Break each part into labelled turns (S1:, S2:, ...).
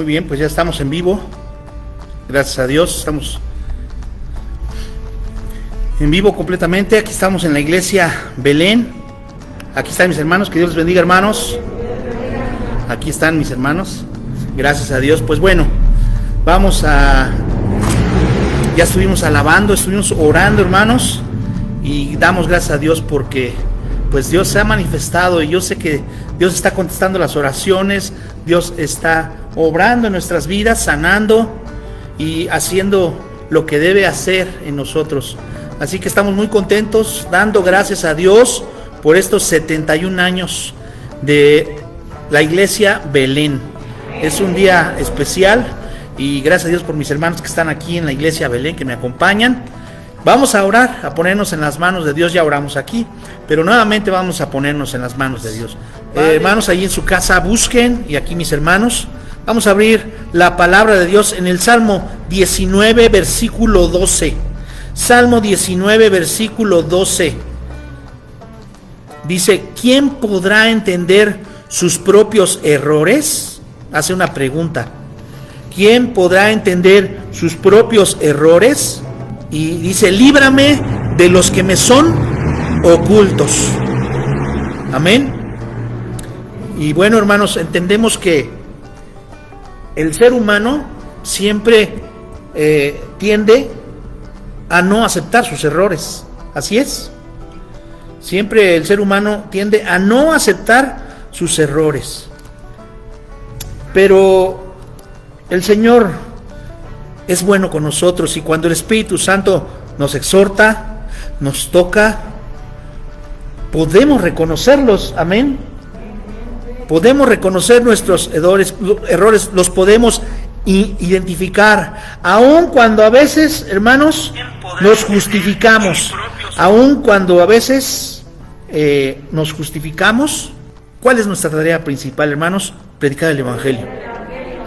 S1: Muy bien, pues ya estamos en vivo. Gracias a Dios, estamos en vivo completamente. Aquí estamos en la iglesia Belén. Aquí están mis hermanos, que Dios les bendiga, hermanos. Aquí están mis hermanos. Gracias a Dios. Pues bueno, ya estuvimos alabando, estuvimos orando, hermanos, y damos gracias a Dios porque pues Dios se ha manifestado, y yo sé que Dios está contestando las oraciones. Dios está obrando en nuestras vidas, sanando y haciendo lo que debe hacer en nosotros. Así que estamos muy contentos, dando gracias a Dios por estos 71 años de la iglesia Belén. Es un día especial y gracias a Dios por mis hermanos que están aquí en la iglesia Belén, que me acompañan. Vamos a orar, a ponernos en las manos de Dios. Ya oramos aquí, pero nuevamente vamos a ponernos en las manos de Dios. Hermanos, ahí en su casa busquen, y aquí mis hermanos, vamos a abrir la palabra de Dios en el Salmo 19, versículo 12. Salmo 19, versículo 12. Dice: ¿quién podrá entender sus propios errores? Hace una pregunta. ¿Quién podrá entender sus propios errores? Y dice: líbrame de los que me son ocultos. Amén. Y bueno, hermanos, entendemos que el ser humano siempre tiende a no aceptar sus errores. Así es. Siempre el ser humano tiende a no aceptar sus errores. Pero el Señor es bueno con nosotros, y cuando el Espíritu Santo nos exhorta, nos toca, podemos reconocerlos. Amén. Podemos reconocer nuestros errores, los podemos identificar, aun cuando a veces, hermanos, nos justificamos, aun cuando a veces nos justificamos. ¿Cuál es nuestra tarea principal, hermanos? Predicar el Evangelio.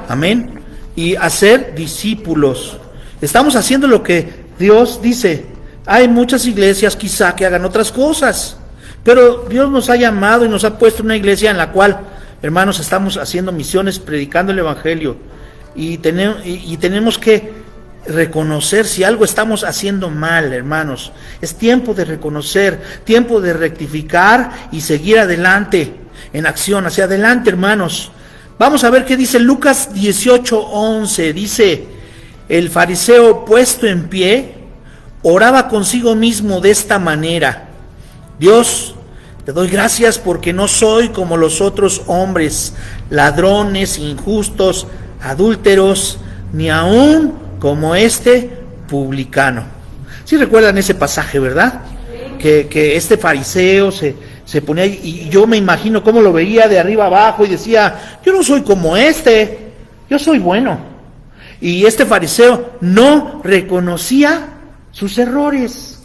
S1: Amén. Y hacer discípulos. Estamos haciendo lo que Dios dice. Hay muchas iglesias quizá que hagan otras cosas, pero Dios nos ha llamado y nos ha puesto una iglesia en la cual, hermanos, estamos haciendo misiones, predicando el Evangelio, y tenemos que reconocer si algo estamos haciendo mal, hermanos. Es tiempo de reconocer, tiempo de rectificar y seguir adelante, en acción, hacia adelante, hermanos. Vamos a ver qué dice Lucas 18:11. Dice: el fariseo, puesto en pie, oraba consigo mismo de esta manera: Dios, te doy gracias porque no soy como los otros hombres, ladrones, injustos, adúlteros, ni aún como este publicano. ¿Sí recuerdan ese pasaje, verdad? Que este fariseo se ponía, y yo me imagino cómo lo veía de arriba abajo, y decía: yo no soy como este, yo soy bueno. Y este fariseo no reconocía sus errores,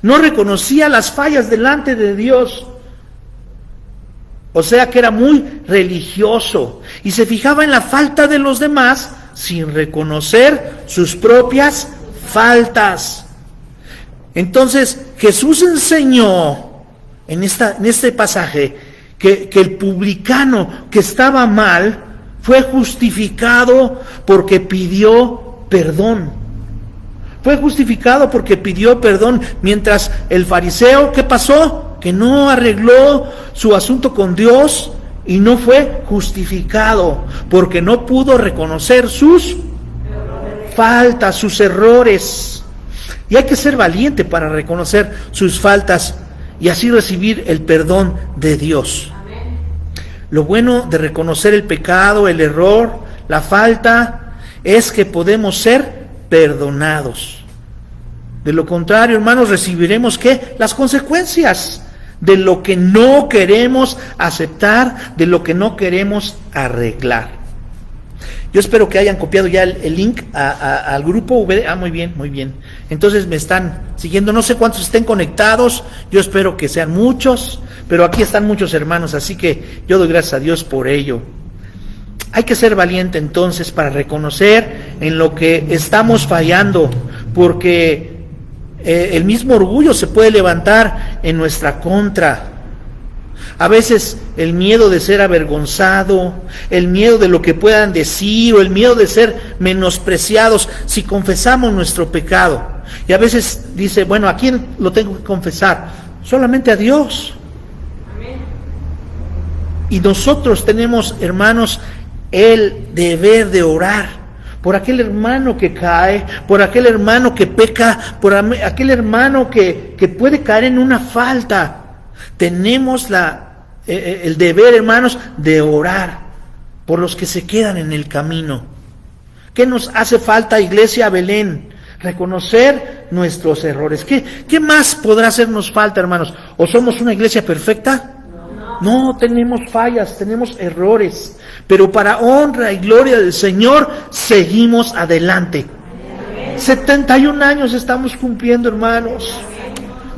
S1: no reconocía las fallas delante de Dios. O sea que era muy religioso y se fijaba en la falta de los demás sin reconocer sus propias faltas. Entonces Jesús enseñó en este pasaje que el publicano que estaba mal fue justificado porque pidió perdón. Fue justificado porque pidió perdón, mientras el fariseo, ¿qué pasó? Que no arregló su asunto con Dios y no fue justificado porque no pudo reconocer sus faltas, sus errores. Y hay que ser valiente para reconocer sus faltas y así recibir el perdón de Dios. Amén. Lo bueno de reconocer el pecado, el error, la falta, es que podemos ser perdonados. De lo contrario, hermanos, recibiremos ¿qué? Las consecuencias de lo que no queremos aceptar, de lo que no queremos arreglar. Yo espero que hayan copiado ya el link al grupo VD. Muy bien, muy bien. Entonces me están siguiendo, no sé cuántos estén conectados, yo espero que sean muchos, pero aquí están muchos hermanos, así que yo doy gracias a Dios por ello. Hay que ser valiente entonces para reconocer en lo que estamos fallando, porque el mismo orgullo se puede levantar en nuestra contra. A veces el miedo de ser avergonzado, el miedo de lo que puedan decir o el miedo de ser menospreciados si confesamos nuestro pecado. Y a veces dice, bueno, ¿a quién lo tengo que confesar? Solamente a Dios. Y nosotros tenemos, hermanos, el deber de orar por aquel hermano que cae, por aquel hermano que peca, por aquel hermano que puede caer en una falta. Tenemos el deber, hermanos, de orar por los que se quedan en el camino. ¿Qué nos hace falta, Iglesia Belén? Reconocer nuestros errores. ¿Qué más podrá hacernos falta, hermanos? ¿O somos una iglesia perfecta? No, tenemos fallas, tenemos errores, pero para honra y gloria del Señor seguimos adelante. 71 años estamos cumpliendo, hermanos.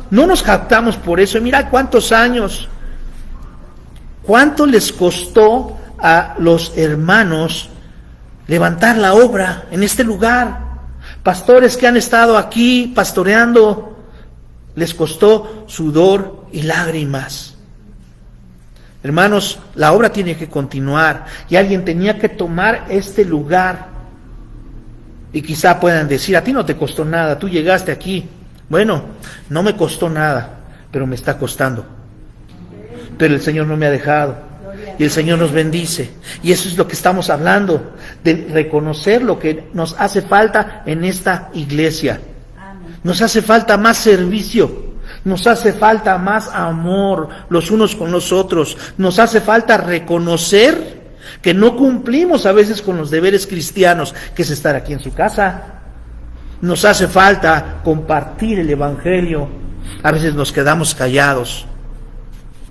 S1: No nos jactamos por eso. Mira cuántos años. ¿Cuánto les costó a los hermanos levantar la obra en este lugar? Pastores que han estado aquí pastoreando, les costó sudor y lágrimas. Hermanos, la obra tiene que continuar y alguien tenía que tomar este lugar. Y quizá puedan decir, a ti no te costó nada, tú llegaste aquí. Bueno, no me costó nada, pero me está costando. Pero el Señor no me ha dejado y el Señor nos bendice. Y eso es lo que estamos hablando, de reconocer lo que nos hace falta en esta iglesia. Nos hace falta más servicio. Nos hace falta más amor los unos con los otros. Nos hace falta reconocer que no cumplimos a veces con los deberes cristianos, que es estar aquí en su casa. Nos hace falta compartir el Evangelio. A veces nos quedamos callados.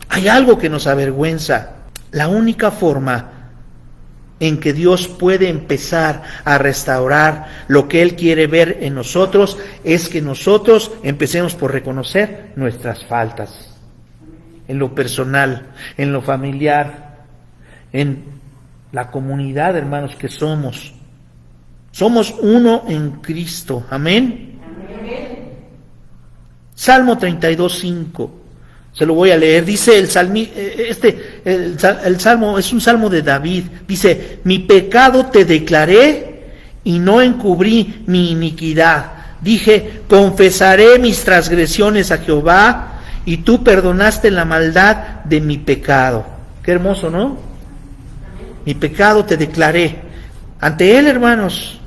S1: Hay algo que nos avergüenza. La única forma en que Dios puede empezar a restaurar lo que Él quiere ver en nosotros es que nosotros empecemos por reconocer nuestras faltas, en lo personal, en lo familiar, en la comunidad, hermanos, que somos. Somos uno en Cristo. Amén. Salmo 32:5. Se lo voy a leer. Dice el salmo, es un salmo de David. Dice, mi pecado te declaré y no encubrí mi iniquidad. Dije, confesaré mis transgresiones a Jehová y tú perdonaste la maldad de mi pecado. Qué hermoso, ¿no? Mi pecado te declaré ante Él, hermanos,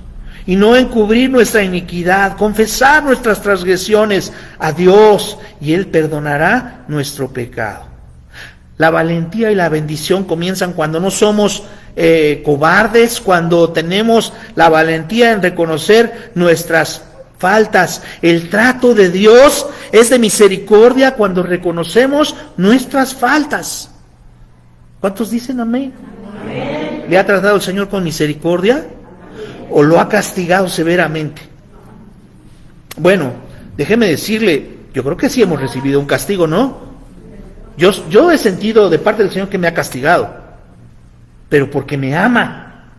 S1: y no encubrir nuestra iniquidad, confesar nuestras transgresiones a Dios y Él perdonará nuestro pecado. La valentía y la bendición comienzan cuando no somos cobardes, cuando tenemos la valentía en reconocer nuestras faltas. El trato de Dios es de misericordia cuando reconocemos nuestras faltas. ¿Cuántos dicen amén? Amén. ¿Le ha tratado el Señor con misericordia o lo ha castigado severamente? Bueno, déjeme decirle, yo creo que sí hemos recibido un castigo, ¿no? Yo he sentido de parte del Señor que me ha castigado, pero porque me ama.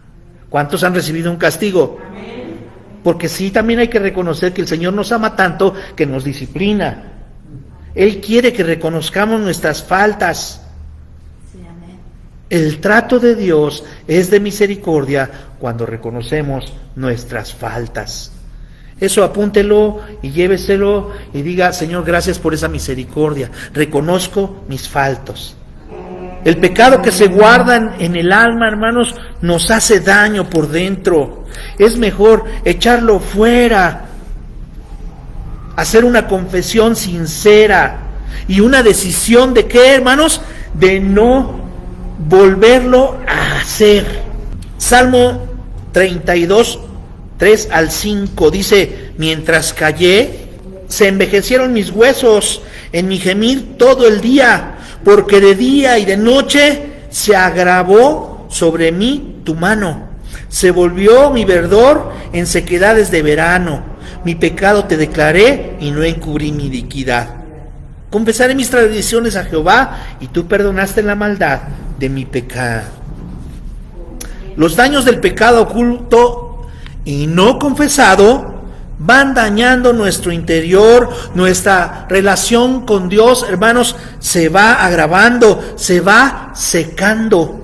S1: ¿Cuántos han recibido un castigo? Porque sí, también hay que reconocer que el Señor nos ama tanto que nos disciplina. Él quiere que reconozcamos nuestras faltas. El trato de Dios es de misericordia cuando reconocemos nuestras faltas. Eso apúntelo y lléveselo y diga, Señor, gracias por esa misericordia. Reconozco mis faltas. El pecado que se guarda en el alma, hermanos, nos hace daño por dentro. Es mejor echarlo fuera, hacer una confesión sincera y una decisión de ¿qué, hermanos? De no volverlo a hacer. Salmo 32, 3 al 5 dice, mientras callé, se envejecieron mis huesos en mi gemir todo el día, porque de día y de noche se agravó sobre mí tu mano. Se volvió mi verdor en sequedades de verano. Mi pecado te declaré y no encubrí mi iniquidad. Confesaré mis transgresiones a Jehová y tú perdonaste la maldad de mi pecado. Los daños del pecado oculto y no confesado van dañando nuestro interior, nuestra relación con Dios, hermanos, se va agravando, se va secando.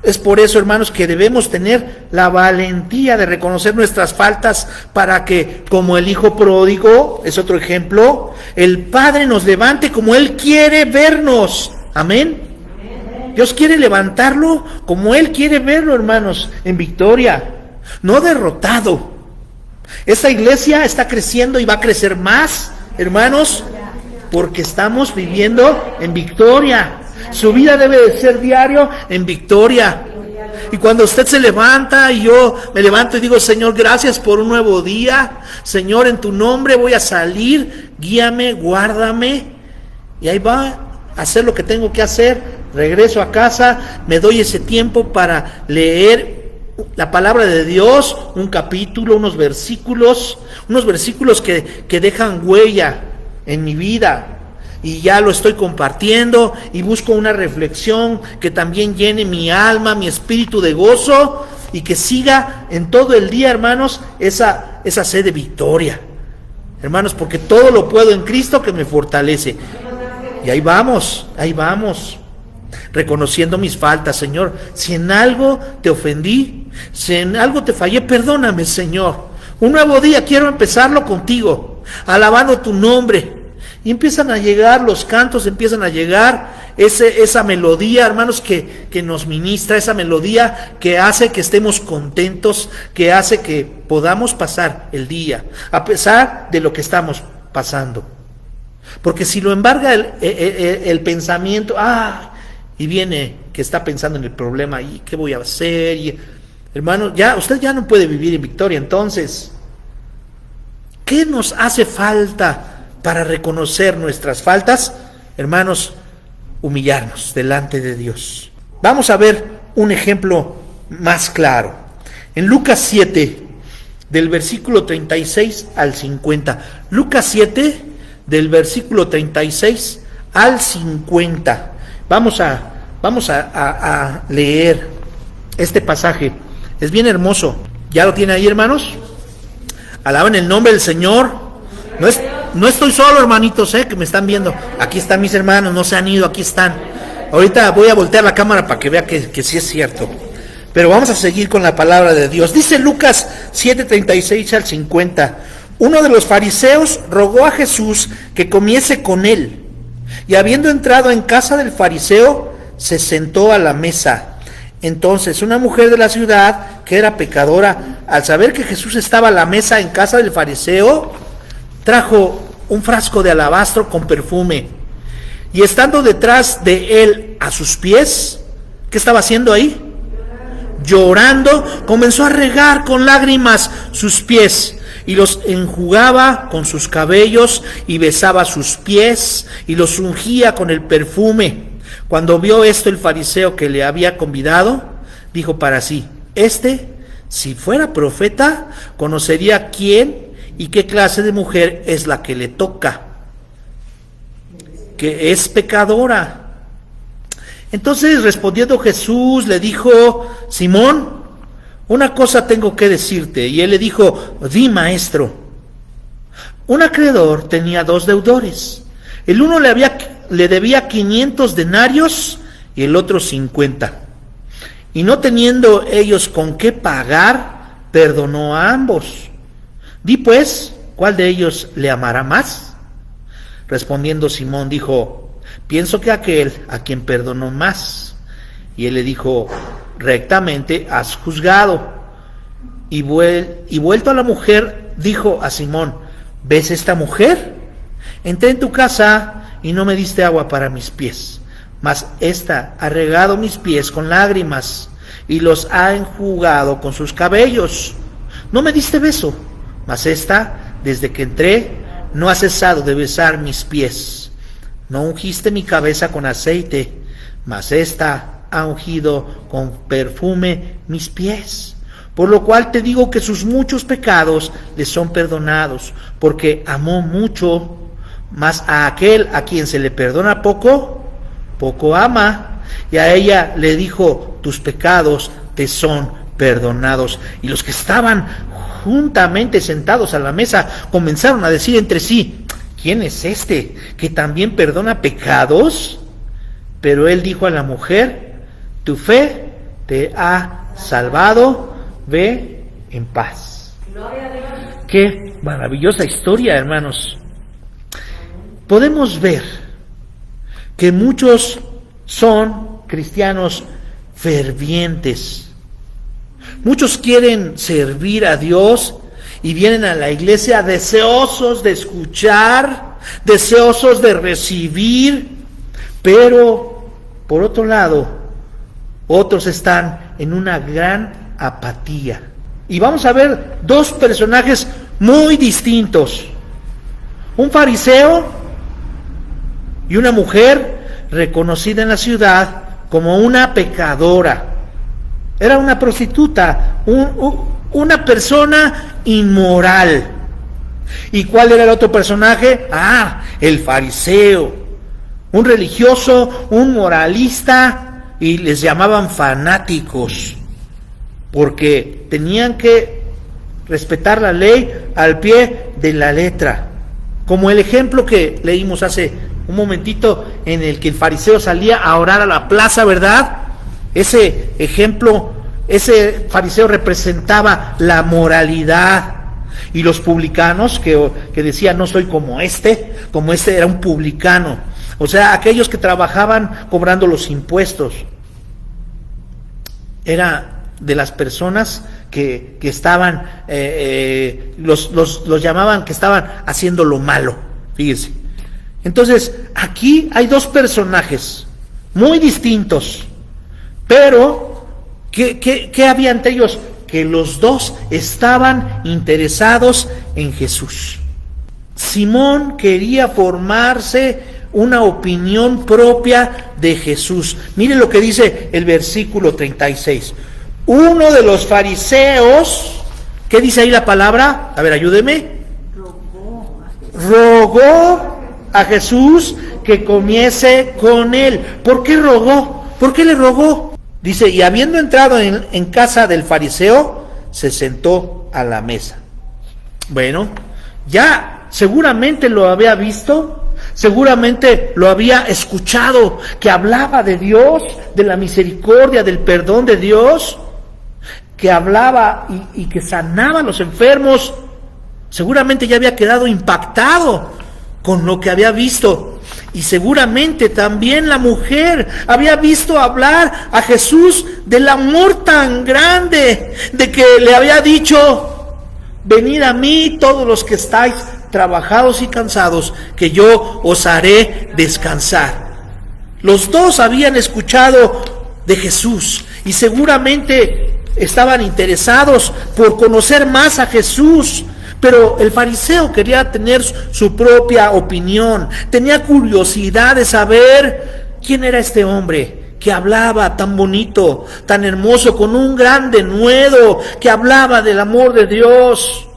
S1: Es por eso, hermanos, que debemos tener la valentía de reconocer nuestras faltas para que, como el hijo pródigo, es otro ejemplo, el Padre nos levante como Él quiere vernos. Amén. Dios quiere levantarlo como Él quiere verlo, hermanos, en victoria, no derrotado. Esta iglesia está creciendo y va a crecer más, hermanos, porque estamos viviendo en victoria. Su vida debe de ser diario en victoria. Y cuando usted se levanta y yo me levanto y digo, Señor, gracias por un nuevo día. Señor, en tu nombre voy a salir, guíame, guárdame. Y ahí va a hacer lo que tengo que hacer. Regreso a casa, me doy ese tiempo para leer la palabra de Dios, un capítulo, unos versículos que dejan huella en mi vida. Y ya lo estoy compartiendo y busco una reflexión que también llene mi alma, mi espíritu de gozo y que siga en todo el día, hermanos, esa sed de victoria. Hermanos, porque todo lo puedo en Cristo que me fortalece. Y ahí vamos, reconociendo mis faltas, Señor. Si en algo te ofendí, si en algo te fallé, perdóname, Señor. Un nuevo día quiero empezarlo contigo, alabando tu nombre. Y empiezan a llegar los cantos, empiezan a llegar esa melodía, hermanos, que nos ministra, esa melodía que hace que estemos contentos, que hace que podamos pasar el día, a pesar de lo que estamos pasando. Porque si lo embarga el pensamiento, y viene que está pensando en el problema, y qué voy a hacer, y, hermano, usted ya no puede vivir en victoria. Entonces, ¿qué nos hace falta para reconocer nuestras faltas? Hermanos, humillarnos delante de Dios. Vamos a ver un ejemplo más claro. En Lucas 7, del versículo 36 al 50. Lucas 7, del versículo 36 al 50. Vamos a leer este pasaje. Es bien hermoso. ¿Ya lo tiene ahí, hermanos? Alaben el nombre del Señor. No estoy solo, hermanitos, que me están viendo. Aquí están mis hermanos, no se han ido, aquí están. Ahorita voy a voltear la cámara para que vea que sí es cierto. Pero vamos a seguir con la palabra de Dios. Dice Lucas 7:36 al 50. Uno de los fariseos rogó a Jesús que comiese con él. Y habiendo entrado en casa del fariseo, se sentó a la mesa. Entonces una mujer de la ciudad, que era pecadora, al saber que Jesús estaba a la mesa en casa del fariseo, trajo un frasco de alabastro con perfume, y estando detrás de él a sus pies, ¿qué estaba haciendo ahí? Llorando, comenzó a regar con lágrimas sus pies, y los enjugaba con sus cabellos, y besaba sus pies, y los ungía con el perfume. Cuando vio esto el fariseo que le había convidado, dijo para sí, si fuera profeta, conocería quién y qué clase de mujer es la que le toca, que es pecadora. Entonces, respondiendo Jesús, le dijo, Simón, una cosa tengo que decirte. Y él le dijo, di, maestro. Un acreedor tenía 2 deudores. El uno le debía 500 denarios y el otro 50. Y no teniendo ellos con qué pagar, perdonó a ambos. Di pues, ¿cuál de ellos le amará más? Respondiendo Simón dijo, pienso que aquel a quien perdonó más. Y él le dijo, rectamente has juzgado. Y vuelto a la mujer, dijo a Simón, ¿ves esta mujer? Entré en tu casa y no me diste agua para mis pies, mas ésta ha regado mis pies con lágrimas y los ha enjugado con sus cabellos. No me diste beso, mas ésta, desde que entré, no ha cesado de besar mis pies. No ungiste mi cabeza con aceite, mas ésta ha ungido con perfume mis pies. Por lo cual te digo que sus muchos pecados le son perdonados, porque amó mucho. Mas a aquel a quien se le perdona poco, poco ama. Y a ella le dijo, tus pecados te son perdonados. Y los que estaban juntamente sentados a la mesa, comenzaron a decir entre sí: ¿quién es este que también perdona pecados? Pero él dijo a la mujer: tu fe te ha salvado, ve en paz. Qué maravillosa historia, hermanos. Podemos ver que muchos son cristianos fervientes. Muchos quieren servir a Dios y vienen a la iglesia deseosos de escuchar, deseosos de recibir, pero por otro lado, otros están en una gran apatía. Y vamos a ver dos personajes muy distintos: un fariseo y una mujer reconocida en la ciudad como una pecadora. Era una prostituta, una persona inmoral. ¿Y cuál era el otro personaje? El fariseo, un religioso, un moralista, y les llamaban fanáticos, porque tenían que respetar la ley al pie de la letra. Como el ejemplo que leímos hace un momentito, en el que el fariseo salía a orar a la plaza, ¿verdad? Ese ejemplo, ese fariseo representaba la moralidad. Y los publicanos que decían: no soy como este era un publicano. O sea, aquellos que trabajaban cobrando los impuestos. Era de las personas que estaban, los llamaban que estaban haciendo lo malo. Fíjense. Entonces, aquí hay dos personajes muy distintos, pero ¿qué había entre ellos? Que los dos estaban interesados en Jesús. Simón quería formarse una opinión propia de Jesús. Mire lo que dice el versículo 36. Uno de los fariseos, ¿qué dice ahí la palabra? A ver, ayúdeme. Rogó a Jesús que comiese con él. ¿Por qué rogó? ¿Por qué le rogó? Dice: y habiendo entrado en casa del fariseo, se sentó a la mesa. Bueno, ya seguramente lo había visto, seguramente lo había escuchado, que hablaba de Dios, de la misericordia, del perdón de Dios, que hablaba y que sanaba a los enfermos. Seguramente ya había quedado impactado con lo que había visto. Y seguramente también la mujer había visto hablar a Jesús del amor tan grande, de que le había dicho: venid a mí todos los que estáis trabajados y cansados, que yo os haré descansar. Los dos habían escuchado de Jesús y seguramente estaban interesados por conocer más a Jesús. Pero el fariseo quería tener su propia opinión, tenía curiosidad de saber quién era este hombre que hablaba tan bonito, tan hermoso, con un gran denuedo, que hablaba del amor de Dios.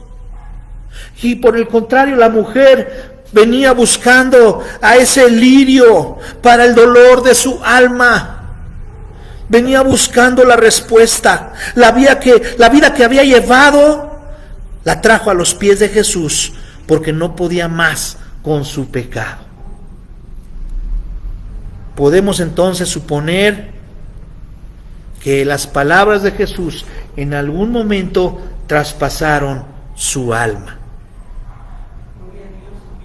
S1: Y por el contrario, la mujer venía buscando a ese lirio para el dolor de su alma. Venía buscando la respuesta. La vida que había llevado la trajo a los pies de Jesús, porque no podía más con su pecado. Podemos entonces suponer que las palabras de Jesús en algún momento traspasaron su alma.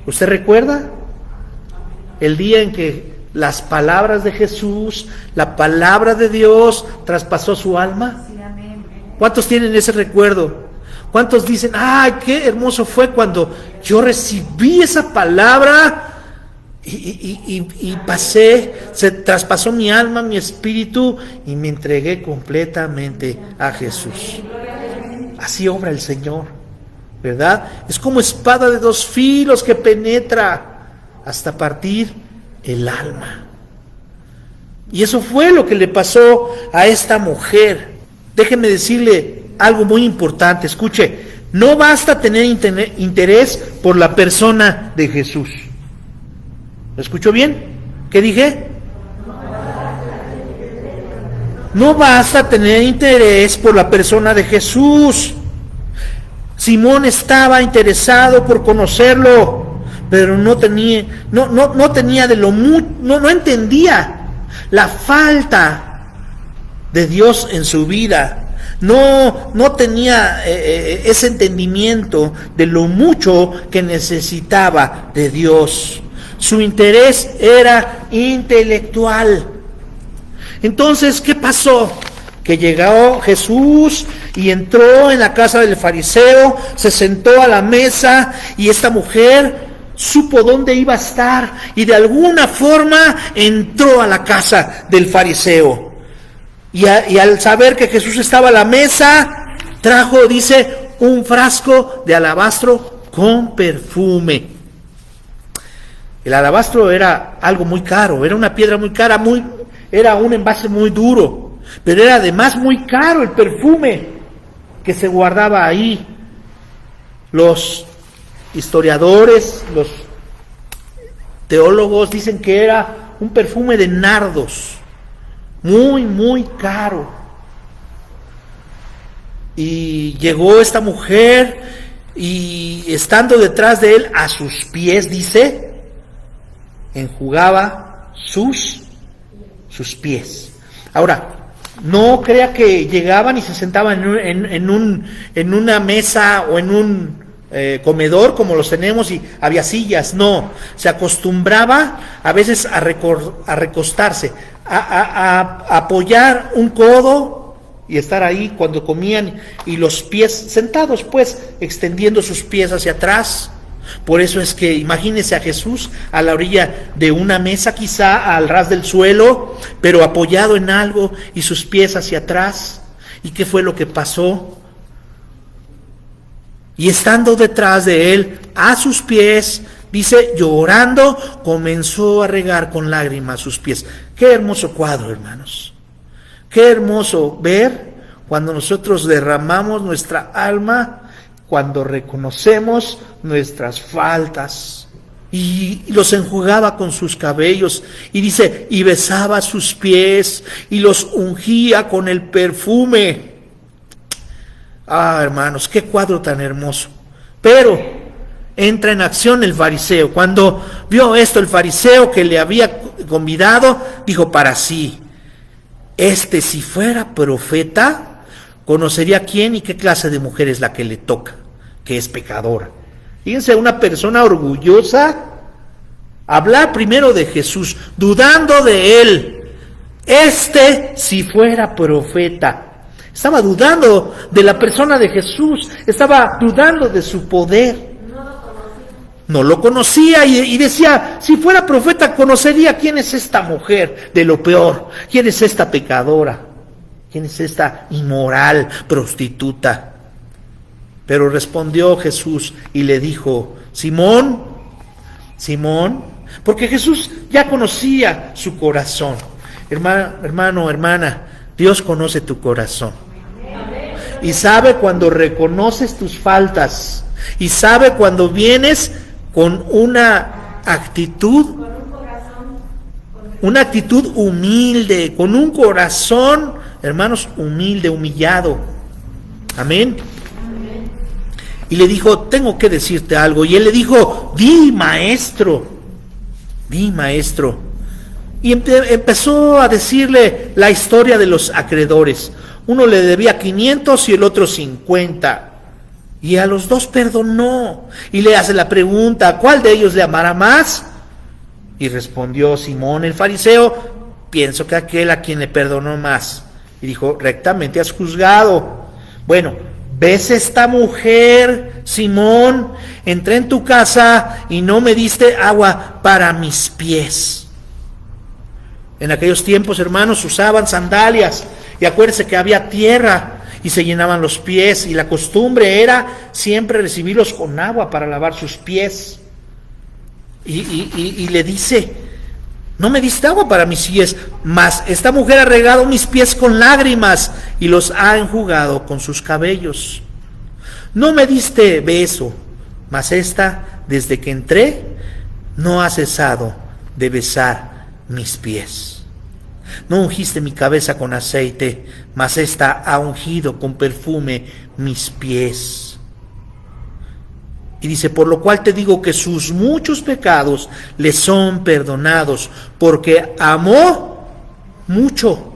S1: ¿Usted recuerda el día en que las palabras de Jesús, la palabra de Dios, traspasó su alma? ¿Cuántos tienen ese recuerdo? ¿Cuántos dicen: ¡ay, qué hermoso fue cuando yo recibí esa palabra y pasé, se traspasó mi alma, mi espíritu, y me entregué completamente a Jesús? Así obra el Señor, ¿verdad? Es como espada de dos filos que penetra hasta partir el alma. Y eso fue lo que le pasó a esta mujer. Déjeme decirle algo muy importante. Escuche, no basta tener interés por la persona de Jesús. ¿Lo escuchó bien? ¿Qué dije? No basta tener interés por la persona de Jesús. Simón estaba interesado por conocerlo, pero no tenía no entendía la falta de Dios en su vida. No tenía ese entendimiento de lo mucho que necesitaba de Dios. Su interés era intelectual. Entonces, ¿qué pasó? Que llegó Jesús y entró en la casa del fariseo, se sentó a la mesa y esta mujer supo dónde iba a estar y de alguna forma entró a la casa del fariseo. Y al saber que Jesús estaba a la mesa, trajo, dice, un frasco de alabastro con perfume. El alabastro era algo muy caro, era una piedra muy cara, era un envase muy duro, pero era además muy caro el perfume que se guardaba ahí. Los historiadores, los teólogos dicen que era un perfume de nardos, muy caro. Y llegó esta mujer y estando detrás de él, a sus pies, dice, enjugaba sus pies. Ahora, no crea que llegaban y se sentaban en una mesa o en un comedor como los tenemos y había sillas. No, se acostumbraba a veces a recostarse, a apoyar un codo y estar ahí cuando comían, y los pies sentados, pues extendiendo sus pies hacia atrás. Por eso es que imagínese a Jesús a la orilla de una mesa, quizá al ras del suelo, pero apoyado en algo y sus pies hacia atrás. ¿Y qué fue lo que pasó? Y estando detrás de él, a sus pies, dice, llorando, comenzó a regar con lágrimas sus pies. Qué hermoso cuadro, hermanos. Qué hermoso ver cuando nosotros derramamos nuestra alma, cuando reconocemos nuestras faltas. Y los enjugaba con sus cabellos. Y dice, y besaba sus pies y los ungía con el perfume. Ah, hermanos, qué cuadro tan hermoso. Pero entra en acción el fariseo. Cuando vio esto, el fariseo que le había convidado, dijo para sí, si fuera profeta, conocería quién y qué clase de mujer es la que le toca, que es pecadora. Fíjense, una persona orgullosa, hablar primero de Jesús, dudando de él. Si fuera profeta. Estaba dudando de la persona de Jesús, estaba dudando de su poder. No lo conocía y decía, si fuera profeta conocería quién es esta mujer de lo peor, quién es esta pecadora, quién es esta inmoral prostituta. Pero respondió Jesús y le dijo, Simón, porque Jesús ya conocía su corazón. Hermano, hermana, Dios conoce tu corazón. Y sabe cuando reconoces tus faltas. Y sabe cuando vienes con una actitud humilde, con un corazón, hermanos, humilde, humillado. Amén. Y le dijo, tengo que decirte algo. Y él le dijo, di maestro. Y empezó a decirle la historia de los acreedores. Uno le debía 500 y el otro 50. Y a los dos perdonó. Y le hace la pregunta, ¿cuál de ellos le amará más? Y respondió Simón el fariseo, pienso que aquel a quien le perdonó más. Y dijo, rectamente has juzgado. Bueno, ¿ves esta mujer, Simón? Entré en tu casa y no me diste agua para mis pies. En aquellos tiempos, hermanos, usaban sandalias. Y acuérdense que había tierra y se llenaban los pies. Y la costumbre era siempre recibirlos con agua para lavar sus pies. Y le dice, no me diste agua para mis pies, mas esta mujer ha regado mis pies con lágrimas y los ha enjugado con sus cabellos. No me diste beso, mas esta, desde que entré, no ha cesado de besar mis pies. No ungiste mi cabeza con aceite, mas esta ha ungido con perfume mis pies. Y dice, por lo cual te digo que sus muchos pecados le son perdonados, porque amó mucho.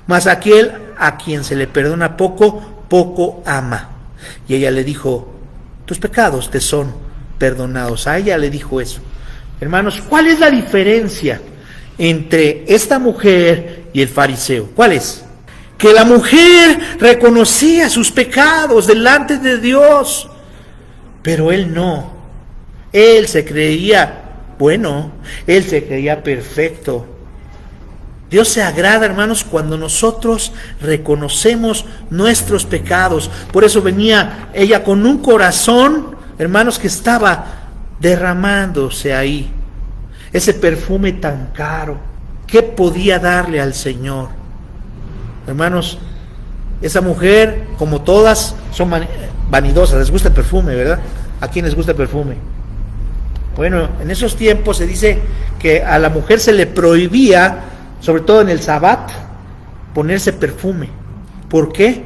S1: Mas aquel a quien se le perdona poco, poco ama. Y ella le dijo, tus pecados te son perdonados. A ella le dijo eso. Hermanos, ¿cuál es la diferencia entre esta mujer y el fariseo? ¿Cuál es? Que la mujer reconocía sus pecados delante de Dios, pero él no. Él se creía bueno, él se creía perfecto. Dios se agrada, hermanos, cuando nosotros reconocemos nuestros pecados. Por eso venía ella con un corazón, hermanos, que estaba derramándose ahí. Ese perfume tan caro, ¿qué podía darle al Señor? Hermanos, esa mujer, como todas, son vanidosas, les gusta el perfume, ¿verdad? ¿A quién les gusta el perfume? Bueno, en esos tiempos se dice que a la mujer se le prohibía, sobre todo en el Sabbat, ponerse perfume. ¿Por qué?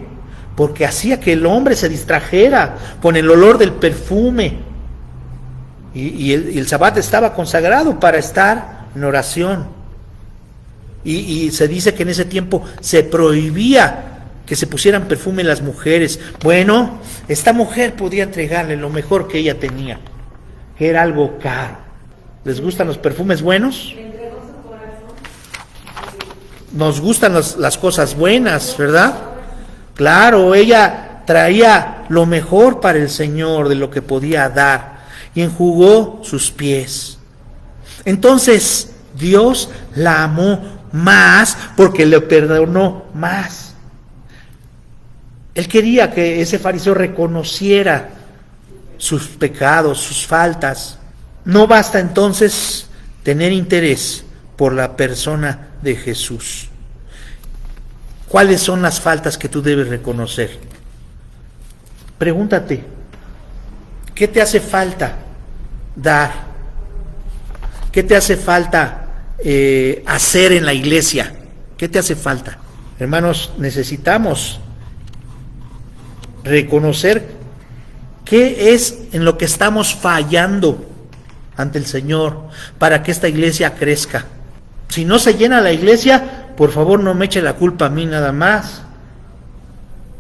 S1: Porque hacía que el hombre se distrajera con el olor del perfume. Y el Sabbat estaba consagrado para estar en oración. Y se dice que en ese tiempo se prohibía que se pusieran perfume las mujeres. Bueno, esta mujer podía entregarle lo mejor que ella tenía, que era algo caro. ¿Les gustan los perfumes buenos? Nos gustan las cosas buenas, ¿verdad? Claro, ella traía lo mejor para el Señor de lo que podía dar y enjugó sus pies. Entonces Dios la amó más porque le perdonó más. Él quería que ese fariseo reconociera sus pecados, sus faltas. No basta entonces tener interés por la persona de Jesús. ¿Cuáles son las faltas que tú debes reconocer? Pregúntate, ¿qué te hace falta dar? ¿Qué te hace falta hacer en la iglesia? ¿Qué te hace falta? Hermanos, necesitamos reconocer qué es en lo que estamos fallando ante el Señor para que esta iglesia crezca. Si no se llena la iglesia, por favor no me eche la culpa a mí nada más.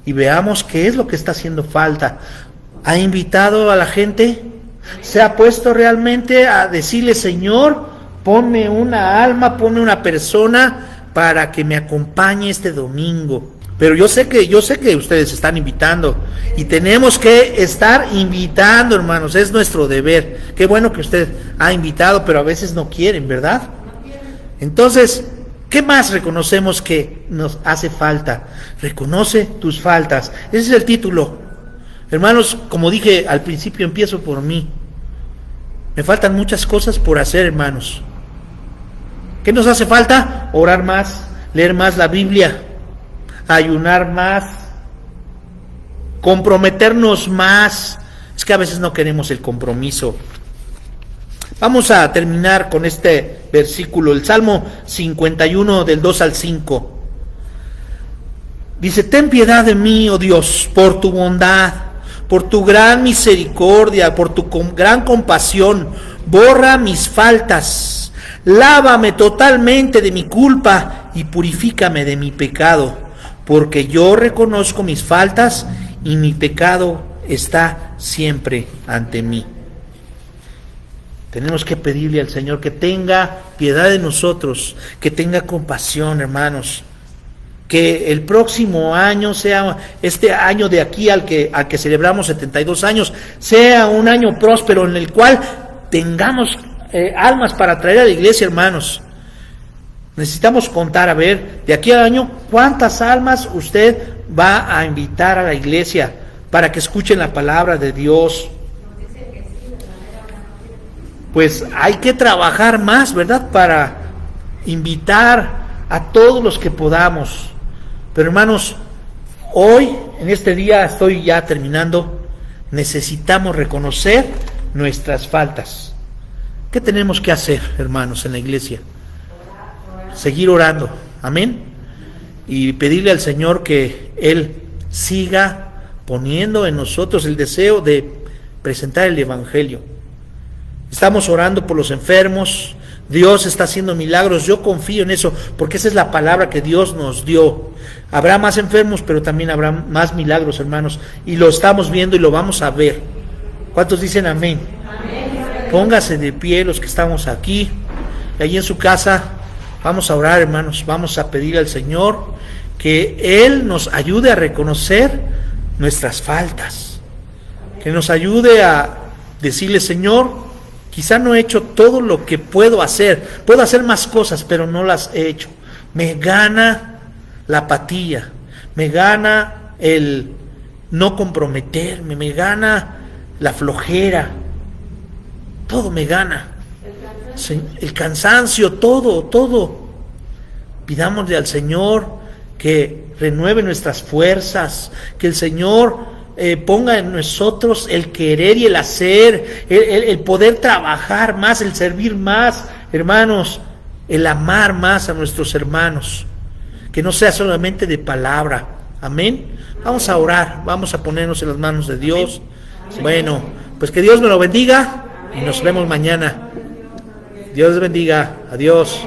S1: Y veamos qué es lo que está haciendo falta. ¿Ha invitado a la gente? ¿Se ha puesto realmente a decirle, Señor, ponme una alma, ponme una persona para que me acompañe este domingo? Pero yo sé que ustedes están invitando y tenemos que estar invitando, hermanos, es nuestro deber. Qué bueno que usted ha invitado, pero a veces no quieren, ¿verdad? Entonces, ¿qué más reconocemos que nos hace falta? Reconoce tus faltas. Ese es el título. Hermanos, como dije al principio, empiezo por mí. Me faltan muchas cosas por hacer, hermanos. ¿Qué nos hace falta? Orar más, leer más la Biblia, ayunar más, comprometernos más. Es que a veces no queremos el compromiso. Vamos a terminar con este versículo, el Salmo 51 del 2 al 5. Dice, ten piedad de mí, oh Dios, por tu bondad, por tu gran misericordia, por tu gran compasión, borra mis faltas, lávame totalmente de mi culpa y purifícame de mi pecado, porque yo reconozco mis faltas y mi pecado está siempre ante mí. Tenemos que pedirle al Señor que tenga piedad de nosotros, que tenga compasión, hermanos. Que el próximo año sea, este año de aquí al que celebramos 72 años, sea un año próspero en el cual tengamos almas para traer a la iglesia, hermanos. Necesitamos contar, a ver, de aquí al año, ¿cuántas almas usted va a invitar a la iglesia para que escuchen la palabra de Dios? Pues hay que trabajar más, ¿verdad? Para invitar a todos los que podamos. Pero hermanos, hoy, en este día, estoy ya terminando, necesitamos reconocer nuestras faltas. ¿Qué tenemos que hacer, hermanos, en la iglesia? Seguir orando, amén, y pedirle al Señor que Él siga poniendo en nosotros el deseo de presentar el Evangelio. Estamos orando por los enfermos. Dios está haciendo milagros. Yo confío en eso, porque esa es la palabra que Dios nos dio. Habrá más enfermos, pero también habrá más milagros, hermanos. Y lo estamos viendo y lo vamos a ver. ¿Cuántos dicen amén? Amén. Póngase de pie los que estamos aquí. Y allí en su casa vamos a orar, hermanos. Vamos a pedir al Señor que Él nos ayude a reconocer nuestras faltas. Que nos ayude a decirle: Señor, quizá no he hecho todo lo que puedo hacer. Puedo hacer más cosas, pero no las he hecho. Me gana la apatía. Me gana el no comprometerme. Me gana la flojera. Todo me gana. El cansancio, todo. Pidámosle al Señor que renueve nuestras fuerzas. Que el Señor ponga en nosotros el querer y el hacer, el poder trabajar más, el servir más, hermanos, el amar más a nuestros hermanos, que no sea solamente de palabra. Amén. Vamos a orar, vamos a ponernos en las manos de Dios. Bueno, pues que Dios me lo bendiga y nos vemos mañana. Dios les bendiga. Adiós.